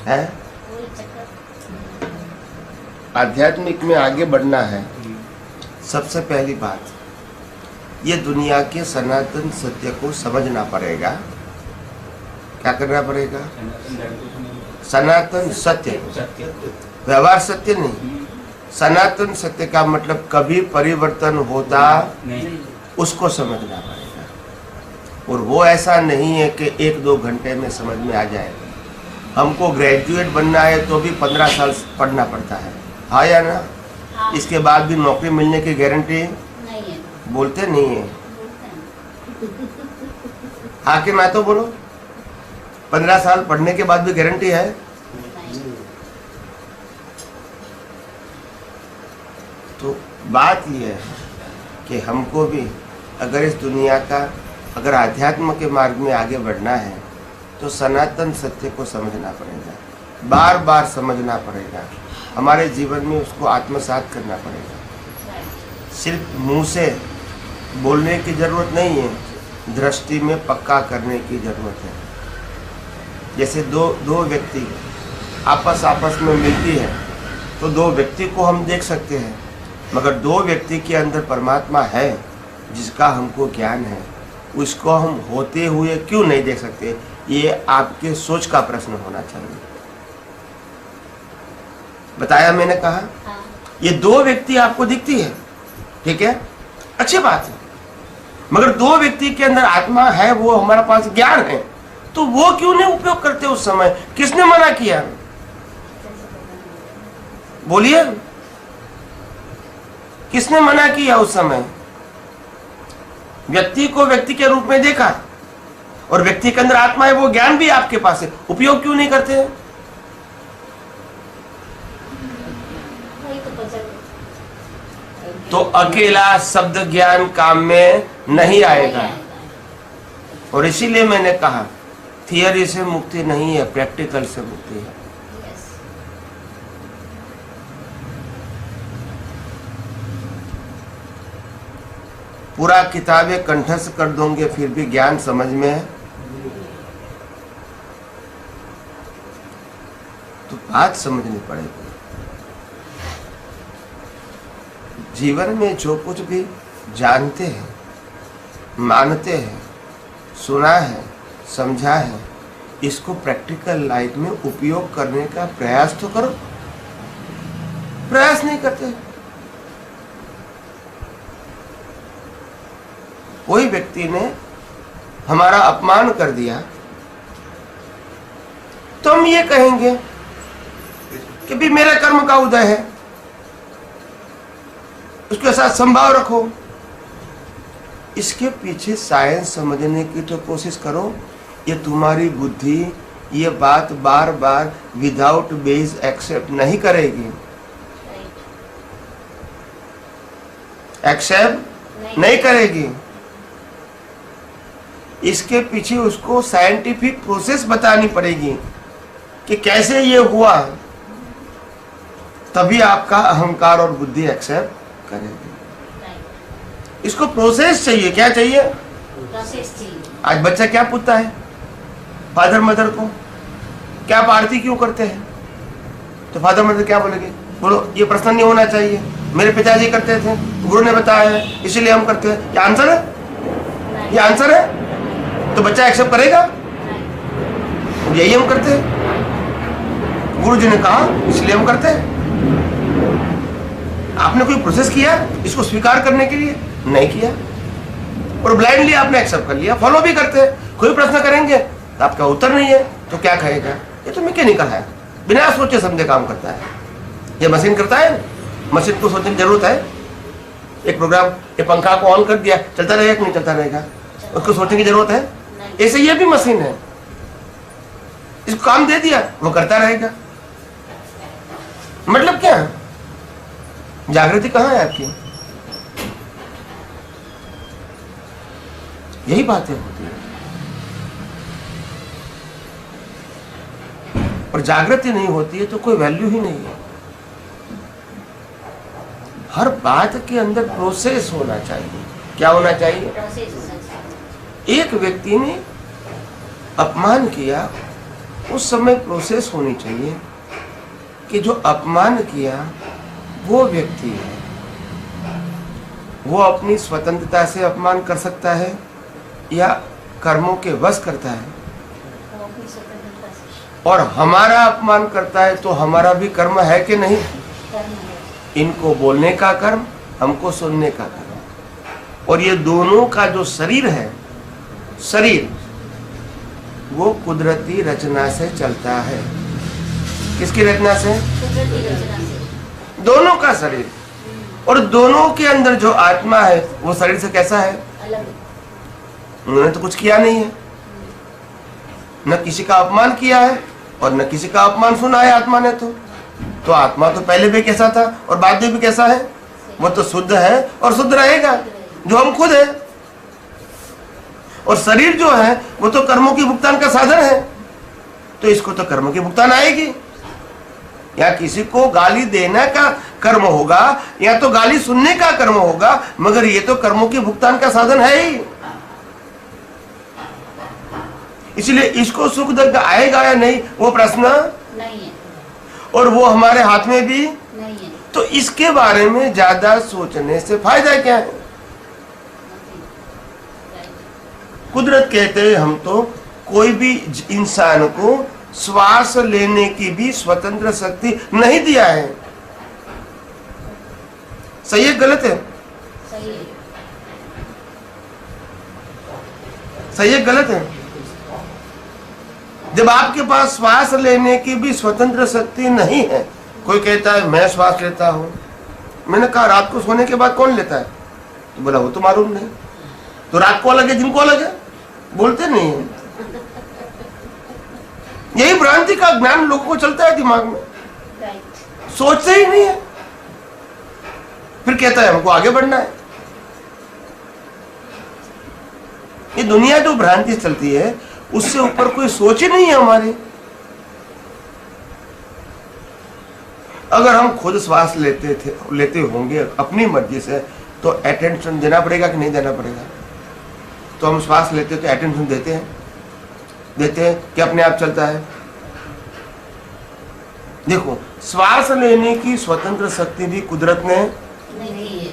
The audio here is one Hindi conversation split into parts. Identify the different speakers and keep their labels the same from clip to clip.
Speaker 1: है। आध्यात्मिक में आगे बढ़ना है, सबसे पहली बात ये दुनिया के सनातन सत्य को समझना पड़ेगा। क्या करना पड़ेगा? सनातन सत्य, व्यवहार सत्य नहीं। सनातन सत्य का मतलब कभी परिवर्तन होता उसको समझना पड़ेगा। और वो ऐसा नहीं है कि 1-2 घंटे में समझ में आ जाएगा। हमको ग्रेजुएट बनना है तो भी 15 साल पढ़ना पड़ता है, हाँ या ना?
Speaker 2: हाँ।
Speaker 1: इसके बाद भी नौकरी मिलने की गारंटी
Speaker 2: नहीं है।
Speaker 1: बोलते नहीं है। हाँ कि ना तो बोलो। 15 साल पढ़ने के बाद भी गारंटी है?
Speaker 2: नहीं।
Speaker 1: तो बात यह है कि हमको भी अगर इस दुनिया का, अगर आध्यात्म के मार्ग में आगे बढ़ना है तो सनातन सत्य को समझना पड़ेगा, बार बार समझना पड़ेगा, हमारे जीवन में उसको आत्मसात करना पड़ेगा। सिर्फ मुंह से बोलने की जरूरत नहीं है, दृष्टि में पक्का करने की जरूरत है। जैसे दो व्यक्ति आपस में मिलती है तो 2 व्यक्ति को हम देख सकते हैं, मगर 2 व्यक्ति के अंदर परमात्मा है जिसका हमको ज्ञान है, उसको हम होते हुए क्यों नहीं देख सकते? ये आपके सोच का प्रश्न होना चाहिए। बताया मैंने कहा?
Speaker 2: हाँ।
Speaker 1: ये 2 व्यक्ति आपको दिखती है, ठीक है, अच्छी बात है, मगर 2 व्यक्ति के अंदर आत्मा है, वो हमारे पास ज्ञान है, तो वो क्यों नहीं उपयोग करते उस समय? किसने मना किया? बोलिए, किसने मना किया उस समय? व्यक्ति को व्यक्ति के रूप में देखा और व्यक्ति के अंदर आत्मा है, वो ज्ञान भी आपके पास है, उपयोग क्यों नहीं करते हैं? तो अकेला शब्द ज्ञान काम में नहीं आएगा। और इसीलिए मैंने कहा थियरी से मुक्ति नहीं है, प्रैक्टिकल से मुक्ति है। पूरा किताबें कंठस्थ कर दोगे फिर भी ज्ञान समझ में है तो बात समझनी पड़ेगी। जीवन में जो कुछ भी जानते हैं, मानते हैं, सुना है, समझा है, इसको प्रैक्टिकल लाइफ में उपयोग करने का प्रयास तो करो। प्रयास नहीं करते। कोई व्यक्ति ने हमारा अपमान कर दिया तो हम ये कहेंगे कि भी मेरे कर्म का उदय है, उसके साथ संभाव रखो। इसके पीछे साइंस समझने की तो कोशिश करो। ये तुम्हारी बुद्धि ये बात बार बार विदाउट बेस एक्सेप्ट नहीं करेगी, एक्सेप्ट नहीं करेगी। इसके पीछे उसको साइंटिफिक प्रोसेस बतानी पड़ेगी कि कैसे ये हुआ, तभी आपका अहंकार और बुद्धि एक्सेप्ट करेगी। इसको प्रोसेस चाहिए। क्या चाहिए?
Speaker 2: प्रोसेस चाहिए।
Speaker 1: आज बच्चा क्या पूछता है फादर मदर को, क्या आप आरती क्यों करते हैं? तो फादर मदर क्या बोलेंगे? बोलो ये प्रश्न नहीं होना चाहिए, मेरे पिताजी करते थे, गुरु ने बताया है, इसीलिए हम करते हैं। ये आंसर है? ये आंसर है? तो बच्चा एक्सेप्ट करेगा? यही हम करते हैं, गुरु जी ने कहा इसलिए हम करते हैं। आपने कोई प्रोसेस किया इसको स्वीकार करने के लिए? नहीं किया, और ब्लाइंडली आपने एक्सेप्ट कर लिया, फॉलो भी करते हैं। कोई प्रश्न करेंगे तो आपका उत्तर नहीं है तो क्या कहेगा? ये तो मैकेनिकल है, बिना सोचे समझे काम करता है। ये मशीन करता है, मशीन को सोचने की जरूरत है। एक प्रोग्राम, ये पंखा को ऑन कर दिया, चलता रहेगा कि नहीं चलता रहेगा? उसको सोचने की जरूरत है? ऐसे ये भी मशीन है, इसको काम दे दिया वो करता रहेगा। मतलब क्या है? जागृति कहाँ है आपकी? यही बातें होती है। और जागृति नहीं होती है तो कोई वैल्यू ही नहीं है। हर बात के अंदर प्रोसेस होना चाहिए। क्या होना चाहिए? एक व्यक्ति ने अपमान किया उस समय प्रोसेस होनी चाहिए कि जो अपमान किया वो व्यक्ति है, वो अपनी स्वतंत्रता से अपमान कर सकता है या कर्मों के वश करता है,
Speaker 2: वो अपनी स्वतंत्रता से
Speaker 1: और हमारा अपमान करता है तो हमारा भी कर्म है कि नहीं?
Speaker 2: कर्म है।
Speaker 1: इनको बोलने का कर्म, हमको सुनने का कर्म। और ये दोनों का जो शरीर है, शरीर वो कुदरती रचना से चलता है। किसकी रचना से?
Speaker 2: कुदरती रचना से।
Speaker 1: दोनों का शरीर। और दोनों के अंदर जो आत्मा है वो शरीर से कैसा है?
Speaker 2: अलग।
Speaker 1: उन्होंने तो कुछ किया नहीं है, न किसी का अपमान किया है और न किसी का अपमान सुना है आत्मा ने। तो आत्मा तो पहले भी कैसा था और बाद में भी कैसा है? वो तो शुद्ध है और शुद्ध रहेगा, जो हम खुद है। और शरीर जो है वो तो कर्मों की भुगतान का साधन है, तो इसको तो कर्म की भुगतान आएगी। या किसी को गाली देने का कर्म होगा या तो गाली सुनने का कर्म होगा, मगर ये तो कर्मों की भुगतान का साधन है ही। इसलिए इसको सुख दुख आएगा या नहीं वो प्रश्न
Speaker 2: नहीं है,
Speaker 1: और वो हमारे हाथ में भी
Speaker 2: नहीं है।
Speaker 1: तो इसके बारे में ज्यादा सोचने से फायदा क्या है? कुदरत कहते हैं हम तो कोई भी इंसान को श्वास लेने की भी स्वतंत्र शक्ति नहीं दिया है। सही है गलत है?
Speaker 2: सही है।
Speaker 1: सही है गलत है? जब आपके पास श्वास लेने की भी स्वतंत्र शक्ति नहीं है, कोई कहता है मैं श्वास लेता हूं, मैंने कहा रात को सोने के बाद कौन लेता है? तो बोला वो तो मालूम नहीं। तो रात को अलग है, दिन को अलग है, बोलते नहीं है। यही भ्रांति का ज्ञान लोगों को चलता है दिमाग में,
Speaker 2: राइट।
Speaker 1: सोचते ही नहीं है। फिर कहता है हमको आगे बढ़ना है। ये दुनिया जो भ्रांति चलती है उससे ऊपर कोई सोच ही नहीं है हमारी। अगर हम खुद श्वास लेते होंगे अपनी मर्जी से, तो अटेंशन देना पड़ेगा कि नहीं देना पड़ेगा? तो हम श्वास लेते तो अटेंशन देते हैं कि अपने आप चलता है। देखो, श्वास लेने की स्वतंत्र शक्ति भी कुदरत ने
Speaker 2: नहीं है।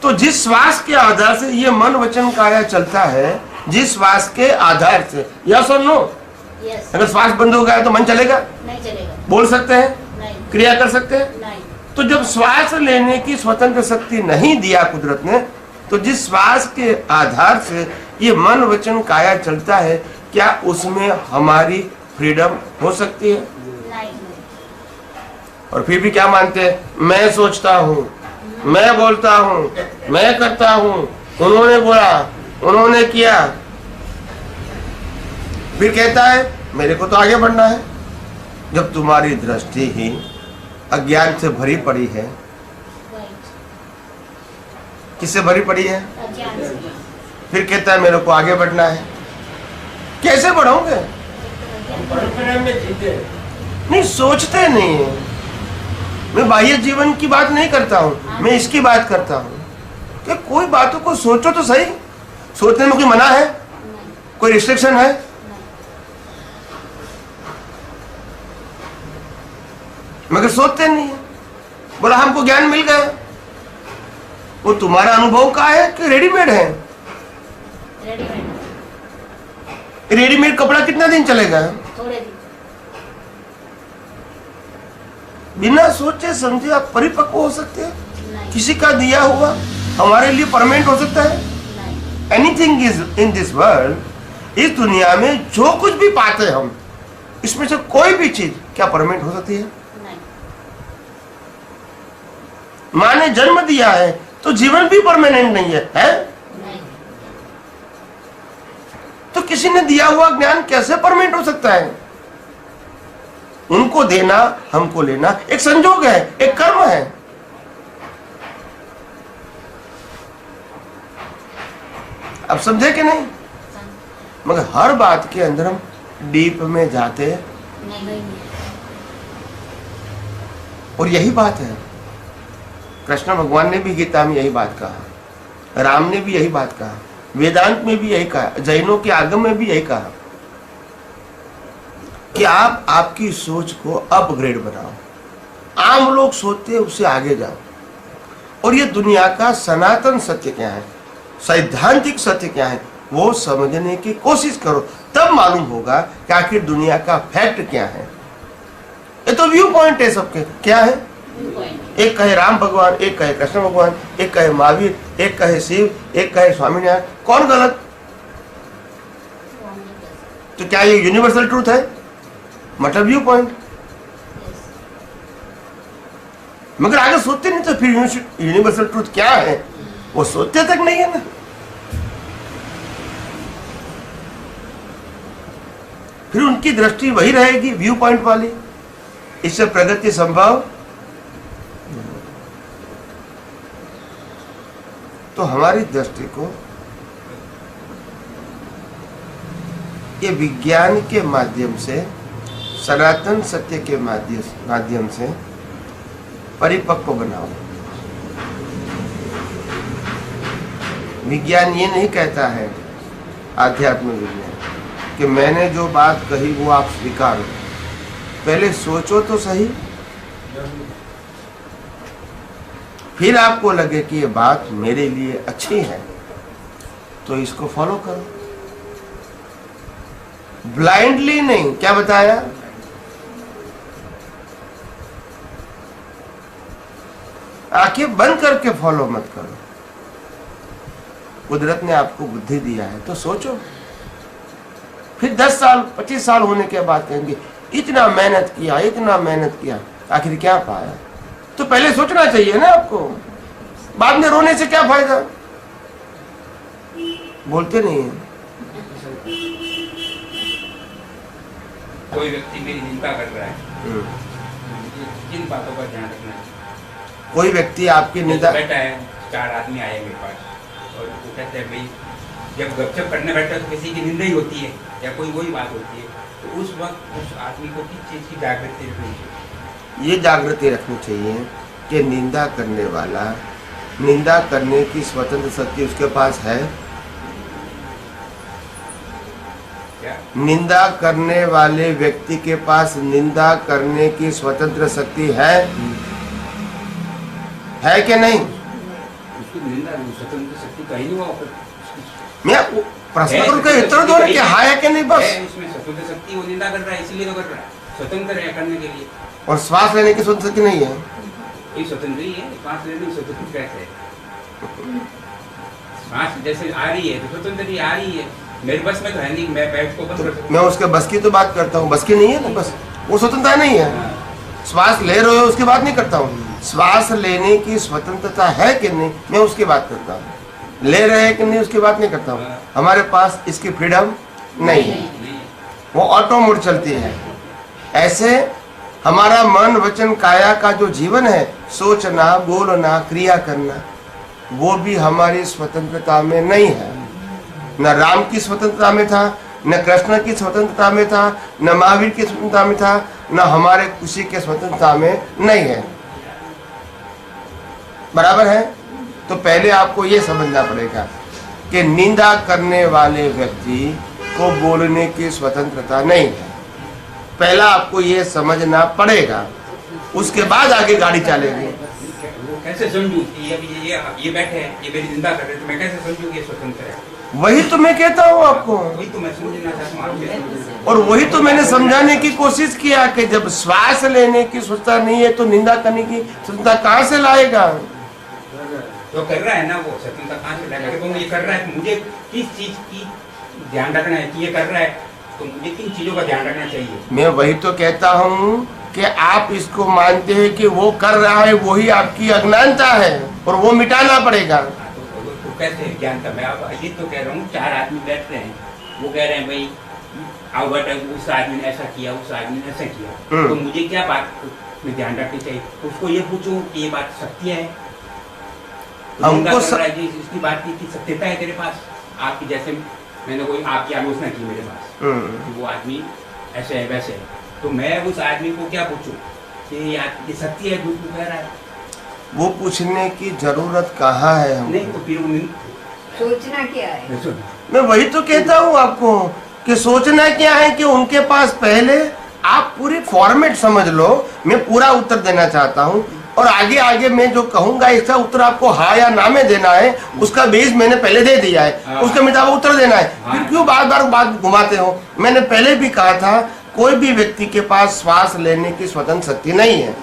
Speaker 1: तो जिस श्वास के आधार से ये मन वचन काया चलता है, जिस श्वास के आधार से, यस और नो?
Speaker 2: यस।
Speaker 1: अगर श्वास बंद हो गया तो मन चलेगा?
Speaker 2: नहीं चलेगा।
Speaker 1: बोल सकते हैं?
Speaker 2: नहीं।
Speaker 1: क्रिया कर सकते हैं?
Speaker 2: नहीं।
Speaker 1: तो जब श्वास लेने की स्वतंत्र शक्ति नहीं दिया कुदरत ने, तो जिस श्वास के आधार से ये मन वचन काया चलता है, क्या उसमें हमारी फ्रीडम हो सकती है?
Speaker 2: नहीं।
Speaker 1: और फिर भी क्या मानते हैं? मैं सोचता हूँ, मैं बोलता हूँ, मैं करता हूँ, उन्होंने बोला, उन्होंने किया। फिर कहता है मेरे को तो आगे बढ़ना है। जब तुम्हारी दृष्टि ही अज्ञान से भरी पड़ी है,
Speaker 2: राइट।
Speaker 1: किससे भरी पड़ी है?
Speaker 2: अज्ञान से।
Speaker 1: फिर कहता है मेरे को आगे बढ़ना है। कैसे बढ़ोगे? नहीं, सोचते नहीं है। मैं बाह्य जीवन की बात नहीं करता हूँ, मैं इसकी बात करता हूँ कि कोई बातों को सोचो तो सही। सोचने में कोई मना है?
Speaker 2: नहीं।
Speaker 1: कोई रिस्ट्रिक्शन है?
Speaker 2: नहीं।
Speaker 3: मगर सोचते नहीं है। बोला हमको ज्ञान मिल गया, वो तुम्हारा अनुभव का है कि रेडीमेड है?
Speaker 2: रेडीमेड।
Speaker 3: रेडीमेड कपड़ा कितना दिन चलेगा?
Speaker 2: थोड़े दिन।
Speaker 3: बिना सोचे समझे आप परिपक्व हो सकते हैं?
Speaker 2: नहीं।
Speaker 3: किसी का दिया हुआ हमारे लिए परमानेंट हो सकता है?
Speaker 2: नहीं।
Speaker 3: Anything is in this world, इस दुनिया में जो कुछ भी पाते हैं हम, इसमें से कोई भी चीज क्या परमानेंट हो सकती है?
Speaker 2: नहीं।
Speaker 3: माँ ने जन्म दिया है तो जीवन भी परमानेंट नहीं है, है?
Speaker 2: नहीं।
Speaker 3: तो किसी ने दिया हुआ ज्ञान कैसे परमानेंट हो सकता है? उनको देना हमको लेना एक संजोग है, एक कर्म है। अब समझे कि नहीं? मगर हर बात के अंदर हम डीप में जाते
Speaker 2: नहीं।
Speaker 3: और यही बात है। कृष्ण भगवान ने भी गीता में यही बात कहा, राम ने भी यही बात कहा, वेदांत में भी यही कहा, जैनों के आगम में भी यही कहा।
Speaker 1: कि आप आपकी सोच को अपग्रेड बनाओ। आम लोग सोचते हैं उससे आगे जाओ, और ये दुनिया का सनातन सत्य क्या है, सैद्धांतिक सत्य क्या है, वो समझने की कोशिश करो। तब मालूम होगा कि आखिर दुनिया का फैक्ट क्या है। ये तो व्यू पॉइंट है सबके। क्या है?
Speaker 2: पॉइंट।
Speaker 1: एक कहे राम भगवान, एक कहे कृष्ण भगवान, एक कहे महावीर, एक कहे शिव, एक कहे स्वामीनारायण। कौन गलत? तो क्या ये यूनिवर्सल ट्रूथ है? मतलब व्यू पॉइंट। मगर आगे सोचते नहीं तो फिर यूनिवर्सल ट्रूथ क्या है वो सोचते तक नहीं है ना। फिर उनकी दृष्टि वही रहेगी व्यू पॉइंट वाली। इससे प्रगति संभव। तो हमारी दृष्टि को ये विज्ञान के माध्यम से, सनातन सत्य के माध्यम से परिपक्व बनाओ। विज्ञान ये नहीं कहता है, आध्यात्म विज्ञान, कि मैंने जो बात कही वो आप स्वीकारो। पहले सोचो तो सही, फिर आपको लगे कि ये बात मेरे लिए अच्छी है तो इसको फॉलो करो। ब्लाइंडली नहीं। क्या बताया? आंखें बंद करके फॉलो मत करो। कुदरत ने आपको बुद्धि दिया है तो सोचो। फिर 10 साल 25 साल होने के बाद कहेंगे इतना मेहनत किया, इतना मेहनत किया, आखिर क्या पाया? तो पहले सोचना चाहिए ना आपको। बाद में रोने से क्या फायदा? बोलते नहीं है।
Speaker 4: कोई व्यक्ति मेरी निंदा कर रहा है, किन बातों पर ध्यान रखना है?
Speaker 1: कोई व्यक्ति आपकी निंदा,
Speaker 4: बैठा है, 4 आदमी आए मेरे पास और वो कहते हैं भाई जब गपशप करने बैठे तो किसी की निंदा ही होती है या कोई वही बात होती है, तो उस वक्त उस आदमी को किस चीज़ की जागृति रखनी चाहिए?
Speaker 1: ये जागृति रखनी चाहिए कि निंदा करने वाला, निंदा करने की स्वतंत्र शक्ति उसके पास है।
Speaker 4: क्या?
Speaker 1: निंदा करने वाले व्यक्ति के पास निंदा करने की स्वतंत्र शक्ति है कि नहीं?
Speaker 4: उसकी निंदा स्वतंत्र शक्ति कहीं नहीं हुआ।
Speaker 1: मैं प्रश्न करूं कि उत्तर दो कि हाँ है कि नहीं, बस।
Speaker 4: उसमें स्वतंत्र शक्ति, वो निंदा कर रहा है इसीलिए तो कर रहा है, स्वतंत्र है करने के लिए।
Speaker 1: और श्वास लेने की स्वतंत्र शक्ति नहीं है।
Speaker 4: ये स्वतंत्र ही है, सांस लेने की स्वतंत्र कैसे है? सांस जैसे आ रही है तो स्वतंत्र ही आ रही है, मेरे बस में तो है नहीं, मैं बैठ को बंद कर सकता हूं।
Speaker 1: मैं उसके बस की तो बात करता हूँ, बस की नहीं है ना, बस वो स्वतंत्रता नहीं है। श्वास ले रहे हो उसकी बात नहीं करता हूँ। श्वास लेने की स्वतंत्रता है कि नहीं मैं उसकी बात करता हूँ। ले रहे हैं कि नहीं उसकी बात नहीं करता हूँ। हमारे पास इसकी फ्रीडम नहीं है, वो ऑटो मोड चलती है। ऐसे हमारा मन वचन काया का जो जीवन है, सोचना, बोलना, क्रिया करना, वो भी हमारी स्वतंत्रता में नहीं है। न राम की स्वतंत्रता में था, न कृष्ण की स्वतंत्रता में था, न महावीर की स्वतंत्रता में था, न हमारे किसी के स्वतंत्रता में नहीं है। बराबर है? तो पहले आपको ये समझना पड़ेगा कि निंदा करने वाले व्यक्ति को बोलने की स्वतंत्रता नहीं है। पहला आपको ये समझना पड़ेगा, उसके बाद आगे गाड़ी चलेगी।
Speaker 4: वो कैसे समझूं कि ये बैठे हैं, ये मेरी निंदा कर रहे हैं, तो मैं कैसे समझूं कि ये स्वतंत्र है?
Speaker 1: वही तो मैं कहता हूँ आपको,
Speaker 4: वही तो मैं समझना चाहता हूँ।
Speaker 1: और वही तो मैंने समझाने की कोशिश किया कि जब श्वास लेने की स्वतंत्रता नहीं है तो निंदा करने की स्वतंत्रता कहाँ से लाएगा?
Speaker 4: तो कर रहा है ना वो स्वतंत्रता कहाँ से लाएगा? तो ये कर रहा है, मुझे किस चीज की ध्यान रखना है कि ये कर रहा है, तो मुझे किन चीजों का ध्यान रखना चाहिए?
Speaker 1: मैं वही तो कहता हूँ कि आप इसको मानते हैं कि वो कर रहा है, वही आपकी अज्ञानता है और वो मिटाना पड़ेगा।
Speaker 4: तो कैसे ज्ञान का? मैं अब ये तो कह रहा हूँ, 4 आदमी बैठ रहे हैं, वो कह रहे हैं भाई आओ बेटा उस आदमी ने ऐसा किया, उस आदमी ने ऐसा किया, तो मुझे क्या बात में ध्यान रखनी चाहिए? तो उसको ये पूछूं कि ये बात सत्य है?
Speaker 1: हमको
Speaker 4: इसकी बात की सत्यता है तेरे पास? आपकी जैसे मैंने कोई आपकी आलोचना की मेरे पास कि वो आदमी ऐसे है वैसे है, तो मैं उस आदमी को क्या पूछूं कि ये सत्य है जो तू कह रहा है?
Speaker 1: वो पूछने की जरूरत कहाँ है हमको?
Speaker 4: नहीं तो फिर
Speaker 2: सोचना क्या है?
Speaker 1: मैं वही तो कहता हूँ आपको कि सोचना क्या है कि उनके पास पहले आप पूरी फॉर्मेट समझ लो, मैं पूरा उत्तर देना चाहता हूं और आगे आगे मैं जो कहूंगा इसका उत्तर आपको हाँ या ना में देना है, उसका बेस मैंने पहले दे दिया है, उसके मुताबिक उत्तर देना है। फिर क्यों बार बार बात घुमाते हो? मैंने पहले भी कहा था कोई भी व्यक्ति के पास श्वास लेने की स्वतंत्र शक्ति नहीं है,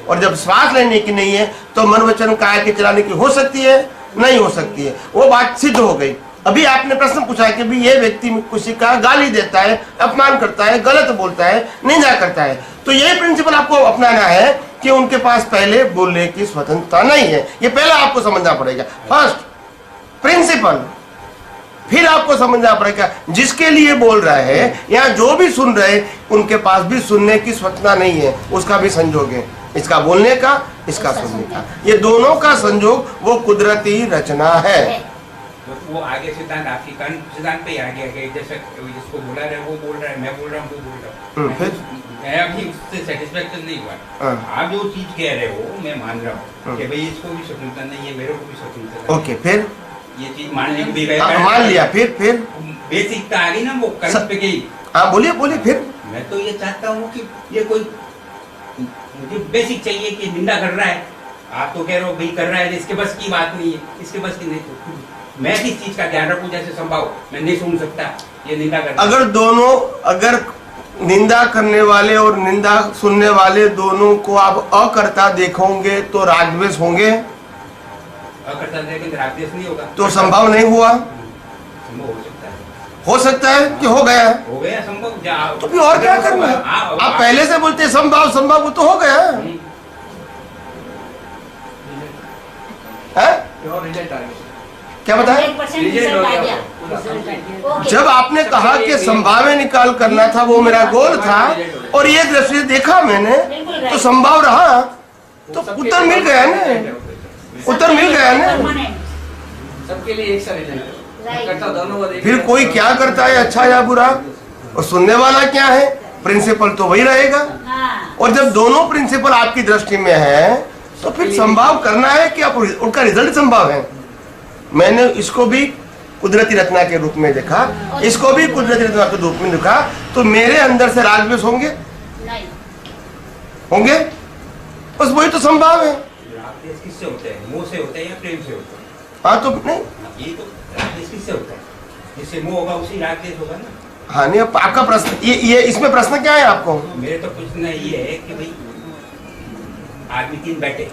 Speaker 1: और जब श्वास लेने की नहीं है तो मन वचन काया के चलाने की हो सकती है? नहीं हो सकती है। वो बात सिद्ध हो गई। अभी आपने प्रश्न पूछा कि भी ये व्यक्ति किसी का गाली देता है, अपमान करता है, गलत बोलता है, निंदा करता है, तो यही प्रिंसिपल आपको अपनाना है कि उनके पास पहले बोलने की स्वतंत्रता नहीं है। ये पहला आपको समझना पड़ेगा, फर्स्ट प्रिंसिपल। फिर आपको समझना पड़ेगा जिसके लिए बोल रहा है या जो भी सुन रहे उनके पास भी सुनने की स्वतंत्रता नहीं है, उसका भी संजोग है, इसका बोलने का, इसका सुनने का। ये दोनों का संजोग वो कुदरती रचना है।
Speaker 4: वो आगे सिद्धांत आपकी कर्म सिद्धांत पे आ गया कि जैसे जिसको बोला रहे वो बोल रहा है, मैं बोल रहा हूँ, वो बोल रहा हूँ,
Speaker 1: फिर
Speaker 4: मैं अभी उससे सेटिस्फेक्शन नहीं हुआ। आप जो चीज कह रहे हो मैं मान रहा हूँ कि भाई इसको भी स्वतंत्रता नहीं है, मेरे को भी स्वतंत्रता।
Speaker 1: ओके, फिर
Speaker 4: ये चीज मान ली,
Speaker 1: मान लिया, फिर
Speaker 4: बेसिक आ गई ना वो कर्म पे गई।
Speaker 1: हाँ बोलिए बोलिए। फिर
Speaker 4: मैं तो ये चाहता हूँ कि ये कोई मुझे बेसिक चाहिए कि निंदा कर रहा है, आप तो कह रहे हो भाई कर रहा है, इसके बस की बात नहीं है, इसके बस की नहीं। तो मैं किस चीज का ध्यान रखूं? जैसे संभव मैं नहीं सुन सकता ये निंदा करना।
Speaker 1: अगर दोनों, अगर निंदा करने वाले और निंदा सुनने वाले दोनों को आप अकर्ता देखोगे तो रागद्वेष होंगे?
Speaker 4: अकर्ता देखेंगे रागद्वेष नहीं होगा।
Speaker 1: तो संभव नहीं हुआ?
Speaker 4: संभव हो सकता है,
Speaker 1: हो सकता है कि हो गया?
Speaker 4: हो गया संभव।
Speaker 1: तो फिर और क्या करना है? आप पहले से बोलते संभव संभव, वो तो हो गया है? क्या बताया? जब आपने कहा कि संभाव्य निकाल करना था, वो मेरा गोल था और ये दृष्टि देखा मैंने तो संभव रहा, तो उत्तर मिल गया ना, उत्तर मिल गया ना।
Speaker 5: सबके लिए एक सा रिजल्ट।
Speaker 1: फिर कोई क्या करता है, अच्छा या बुरा, और सुनने वाला क्या है, प्रिंसिपल तो वही रहेगा। और जब दोनों प्रिंसिपल आपकी दृष्टि में है तो फिर संभव करना है कि आप उनका रिजल्ट संभव है। मैंने इसको भी कुदरती रचना के रूप में देखा, इसको भी कुदरती रचना के रूप में देखा, तो मेरे अंदर से रागद्वेष होंगे?
Speaker 2: नहीं
Speaker 1: होंगे? बस वही तो संभव है।
Speaker 4: रागद्वेष किससे होते हैं? मोह से होते हैं या प्रेम से होते हैं?
Speaker 1: हाँ तो नहीं,
Speaker 4: ये तो रागद्वेष किससे होता है? जिससे मोह होगा उसी रागद्वेष होगा ना।
Speaker 1: हाँ नहीं, अब आपका प्रश्न ये इसमें प्रश्न क्या है आपको?
Speaker 4: मेरे तो प्रश्न ये है कि भाई आदमी तीन बैठे,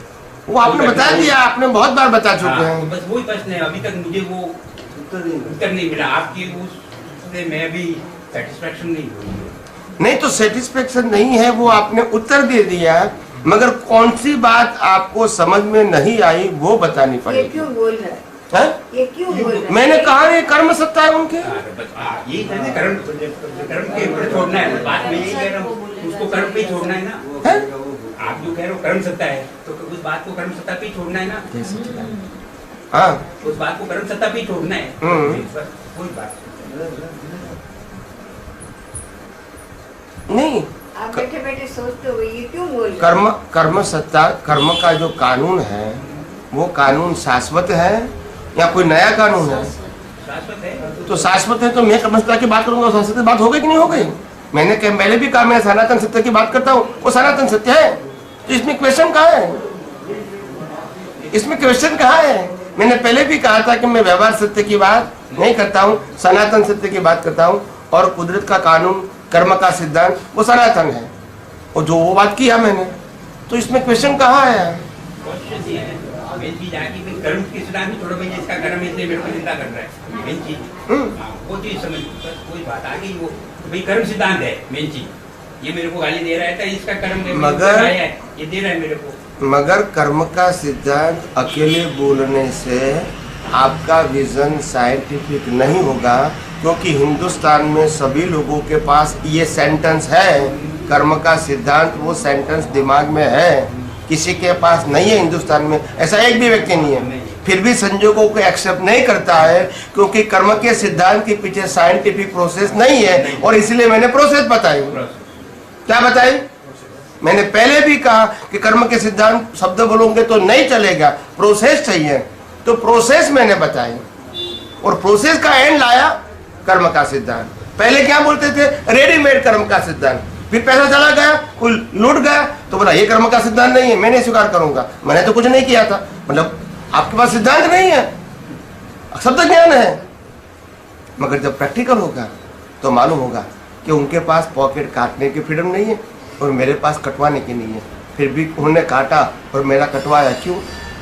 Speaker 1: वो आपने बता दिया, आपने बहुत बार बता चुके
Speaker 4: हाँ,
Speaker 1: हैं।
Speaker 4: बस वही प्रश्न है। अभी तक मुझे वो उत्तर नहीं मिला आपकी, उससे मैं भी सेटिस्फेक्शन नहीं हुई।
Speaker 1: नहीं तो सेटिस्फेक्शन नहीं है, वो आपने उत्तर दे दिया, मगर कौन सी बात आपको समझ में नहीं आई वो बतानी
Speaker 2: ये
Speaker 1: पड़ेगी।
Speaker 2: क्यों बोल रहा है?
Speaker 1: है?
Speaker 2: ये क्यों बोल रहा है?
Speaker 1: मैंने कहा ये कर्म सत्ता है उनके।
Speaker 4: यही था ना, कर्म के ऊपर छोड़ना है। बात में यही कह रहा हूँ, उसको कर्म पे छोड़ना है ना।
Speaker 1: है?
Speaker 4: आप जो कह रहे हो कर्म सत्ता है, तो उस बात को कर्म सत्ता पे छोड़ना है ना।
Speaker 1: हाँ
Speaker 4: उस बात को कर्म सत्ता पे छोड़ना है, बस कोई बात
Speaker 1: नहीं,
Speaker 2: आप बैठे बैठे सोचते हो ये क्यों बोल रहे हो?
Speaker 1: कर्म सत्ता, कर्म का जो कानून है वो कानून शाश्वत है या कोई नया कानून है?
Speaker 4: शाश्वत है।
Speaker 1: तो शाश्वत है तो मैं कर्म सत्ता की बात करूंगा, शाश्वत की बात हो गई कि नहीं हो गई? मैंने पहले भी कहा मैं सनातन सत्य की बात करता हूँ, वो सनातन सत्य है। तो इसमें क्वेश्चन कहाँ है? इसमें क्वेश्चन कहाँ है? मैंने पहले भी कहा था कि मैं व्यवहार सत्य की बात नहीं करता हूँ, सनातन सत्य की बात करता हूँ, और कुदरत का कानून, कर्म का सिद्धांत वो सनातन है, और जो वो बात किया मैंने, तो इसमें क्वेश्चन कहाँ है?
Speaker 4: क्वेश्चन ये है, मेन चीज आगे कि कर्म के सिद्धांत में थोड़ा भाई इसका कर्म इसलिए मेरे को निंदा कर रहा है, मेन चीज वो चीज समझ, बस कोई बात आ गई। वो भाई कर्म सिद्धांत है मेन चीज, ये मेरे को गाली दे रहा है तो इसका कर्म
Speaker 1: मगर
Speaker 4: ये दे रहा है मेरे को।
Speaker 1: मगर कर्म का सिद्धांत अकेले बोलने से आपका विजन साइंटिफिक नहीं होगा, क्योंकि हिंदुस्तान में सभी लोगों के पास ये सेंटेंस है, कर्म का सिद्धांत, वो सेंटेंस दिमाग में है, किसी के पास नहीं है हिंदुस्तान में, ऐसा एक भी व्यक्ति नहीं है। फिर भी संजोगों को एक्सेप्ट नहीं करता है, क्योंकि कर्म के सिद्धांत के पीछे साइंटिफिक प्रोसेस नहीं है, और इसलिए मैंने प्रोसेस बताई। क्या बताई? मैंने पहले भी कहा कि कर्म के सिद्धांत शब्द बोलोगे तो नहीं चलेगा, प्रोसेस चाहिए, तो प्रोसेस मैंने बताई, और प्रोसेस का एंड लाया कर्म का सिद्धांत। पहले क्या बोलते थे? रेडीमेड कर्म का सिद्धांत।
Speaker 3: फिर पैसा चला गया, कोई लूट गया, तो बोला ये कर्म का सिद्धांत नहीं है, मैं नहीं स्वीकार करूंगा, मैंने तो कुछ नहीं किया था। मतलब आपके पास सिद्धांत नहीं है, शब्द ज्ञान है, मगर जब प्रैक्टिकल होगा तो मालूम होगा कि उनके पास पॉकेट काटने की फ्रीडम नहीं है और मेरे पास कटवाने की नहीं है, फिर भी उन्होंने काटा और मेरा कटवाया, क्यों?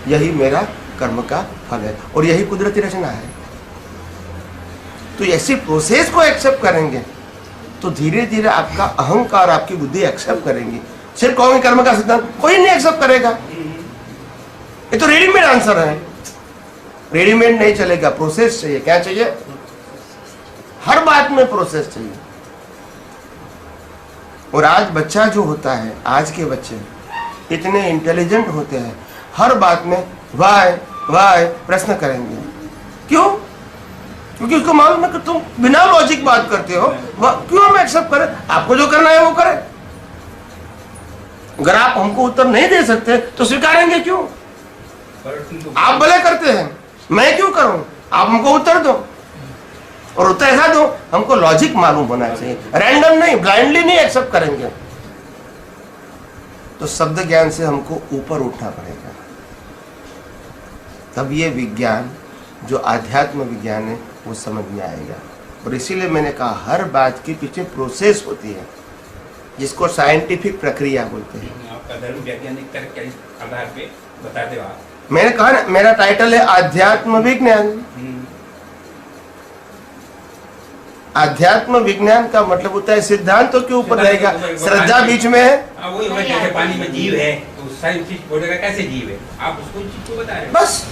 Speaker 3: यही मेरा कर्म का फल है और यही कुदरती रचना है। तो ऐसी प्रोसेस को एक्सेप्ट करेंगे तो धीरे धीरे आपका अहंकार, आपकी बुद्धि एक्सेप्ट करेंगी। सिर्फ कहोगे कर्म का सिद्धांत, कोई नहीं एक्सेप्ट करेगा। ये तो रेडीमेड आंसर है, रेडीमेड नहीं चलेगा, प्रोसेस चाहिए। क्या चाहिए? हर बात में प्रोसेस चाहिए। और आज बच्चा जो होता है, आज के बच्चे इतने इंटेलिजेंट होते हैं, हर बात में वाई वाई प्रश्न करेंगे। क्यों? क्योंकि उसको मालूम है कि तुम बिना लॉजिक बात करते हो, क्यों हम एक्सेप्ट करें? आपको जो करना है वो करें। अगर आप हमको उत्तर नहीं दे सकते तो स्वीकारेंगे क्यों? आप भले करते हैं, मैं क्यों करूं? आप हमको उत्तर दो और उत्तर ऐसा दो, हमको लॉजिक मालूम होना चाहिए, रैंडम नहीं, ब्लाइंडली नहीं एक्सेप्ट करेंगे। तो शब्द ज्ञान से हमको ऊपर उठना पड़ेगा, तब ये विज्ञान जो आध्यात्म विज्ञान है वो समझ में आएगा। और इसीलिए मैंने कहा हर बात के पीछे प्रोसेस होती है, जिसको साइंटिफिक प्रक्रिया बोलते हैं।
Speaker 4: आपका धर्म वैज्ञानिक तर्क के आधार पे बताते हो आप।
Speaker 3: मैंने कहा ना, मेरा टाइटल है आध्यात्म विज्ञान। आध्यात्म विज्ञान का मतलब होता है सिद्धांत तो के ऊपर रहेगा, श्रद्धा बीच में है।
Speaker 4: वही जैसे पानी में जीव है तो सारी चीज बोलेगा कैसे जीव है, आप उसको चीज को बता रहे हो।
Speaker 3: बस,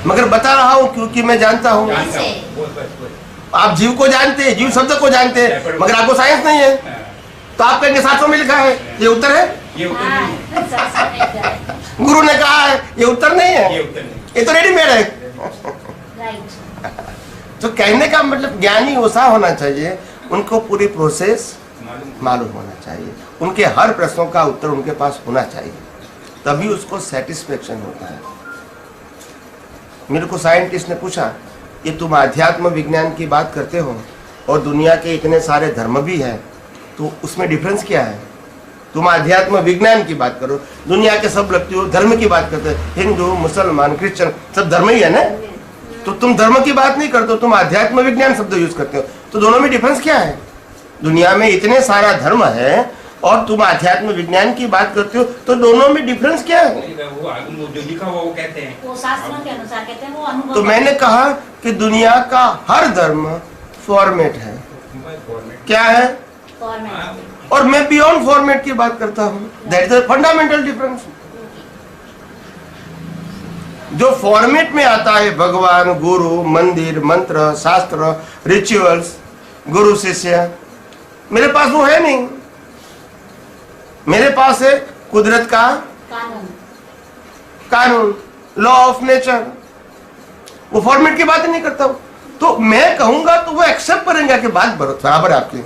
Speaker 3: मगर बता रहा हूँ क्योंकि मैं जानता हूँ।
Speaker 4: जानता हूं, बस।
Speaker 3: आप जीव को जानते हैं, जीव शब्द को जानते हैं, मगर आपको साइंस नहीं है, तो आप कहेंगे शास्त्रों में लिखा है, ये उत्तर है।
Speaker 4: ये उत्तर नहीं,
Speaker 3: गुरु ने कहा है, ये उत्तर नहीं है,
Speaker 4: ये उत्तर नहीं।
Speaker 3: ये तो रेडीमेड है। तो कहने का मतलब ज्ञानी ऐसा होना चाहिए, उनको पूरी प्रोसेस मालूम होना चाहिए, उनके हर प्रश्नों का उत्तर उनके पास होना चाहिए, तभी उसको सेटिस्फेक्शन होता है। मेरे को साइंटिस्ट ने पूछा, ये तुम आध्यात्म विज्ञान की बात करते हो और दुनिया के इतने सारे धर्म भी हैं, तो उसमें डिफरेंस क्या है? तुम आध्यात्म विज्ञान की बात करो, दुनिया के सब व्यक्ति धर्म की बात करते हैं, हिंदू मुसलमान क्रिश्चियन सब धर्म ही है ना, तो तुम धर्म की बात नहीं करते हो, तुम आध्यात्म विज्ञान शब्द यूज करते हो, तो दोनों में डिफरेंस क्या है? दुनिया में इतने सारा धर्म है और तुम आध्यात्म विज्ञान की बात करते हो, तो दोनों में डिफरेंस क्या है?
Speaker 4: वो जो लिखा हुआ वो कहते हैं,
Speaker 2: वो शास्त्रों के अनुसार कहते हैं, वो अनुभव।
Speaker 3: तो मैंने कहा कि दुनिया का हर धर्म फॉर्मेट है। क्या है?
Speaker 2: फॉर्मेट।
Speaker 3: और मैं बियॉन्ड फॉर्मेट की बात करता हूँ, that is the fundamental difference. जो फॉर्मेट में आता है भगवान, गुरु, मंदिर, मंत्र, शास्त्र, रिचुअल्स, गुरु शिष्य, मेरे पास वो है नहीं। मेरे पास है कुदरत का कानून, लॉ ऑफ नेचर। वो फॉर्मेट की बात ही नहीं करता हूं, तो मैं कहूंगा तो वो एक्सेप्ट करेंगे कि बात बराबर आपकी।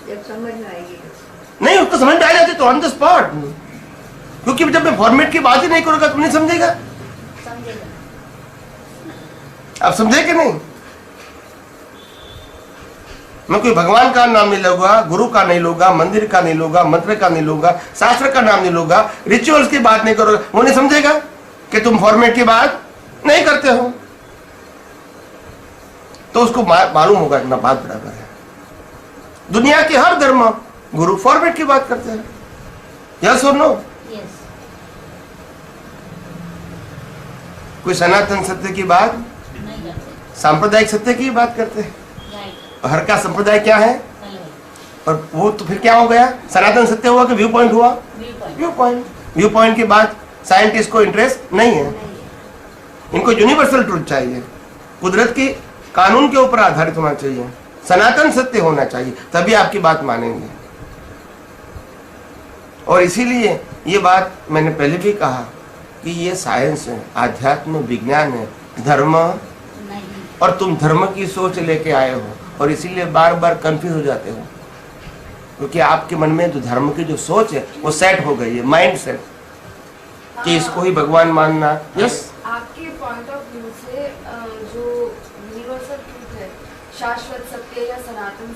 Speaker 2: जब समझ में आएगी
Speaker 3: नहीं, उसको समझ में आ जाती तो ऑन द स्पॉट, क्योंकि जब मैं फॉर्मेट की बात ही नहीं करूंगा तो नहीं समझेगा। आप समझे कि नहीं? मैं कोई भगवान का नाम नहीं लूंगा, गुरु का नहीं लूंगा, मंदिर का नहीं लूंगा, मंत्र का नहीं लूंगा, शास्त्र का नाम नहीं लूंगा, रिचुअल्स की बात नहीं करोगे, वो नहीं समझेगा कि तुम फॉर्मेट की बात नहीं करते हो, तो उसको मालूम होगा ना बात बराबर है। दुनिया के हर धर्म गुरु फॉर्मेट की बात करते हैं, यस और नो? कोई सनातन सत्य की बात, सांप्रदायिक सत्य की बात करते हैं। हर का संप्रदाय क्या है? और वो तो फिर क्या हो गया? सनातन सत्य हुआ कि व्यू पॉइंट हुआ? व्यू पॉइंट की बात साइंटिस्ट को इंटरेस्ट नहीं है, इनको यूनिवर्सल ट्रूथ चाहिए, कुदरत की कानून के ऊपर आधारित होना चाहिए, सनातन सत्य होना चाहिए, तभी आपकी बात मानेंगे। और इसीलिए ये बात मैंने पहले भी कहा कि ये साइंस है, आध्यात्म विज्ञान है, धर्म नहीं। और तुम धर्म की सोच लेके आए हो और इसीलिए बार बार कंफ्यूज हो जाते हो, क्योंकि आपके मन में जो धर्म की जो सोच है वो सेट हो गई है, माइंड सेट, कि इसको ही भगवान मानना। यस,
Speaker 6: आपके पॉइंट ऑफ व्यू से जो यूनिवर्सल ट्रूथ है, शाश्वत सत्य या सनातन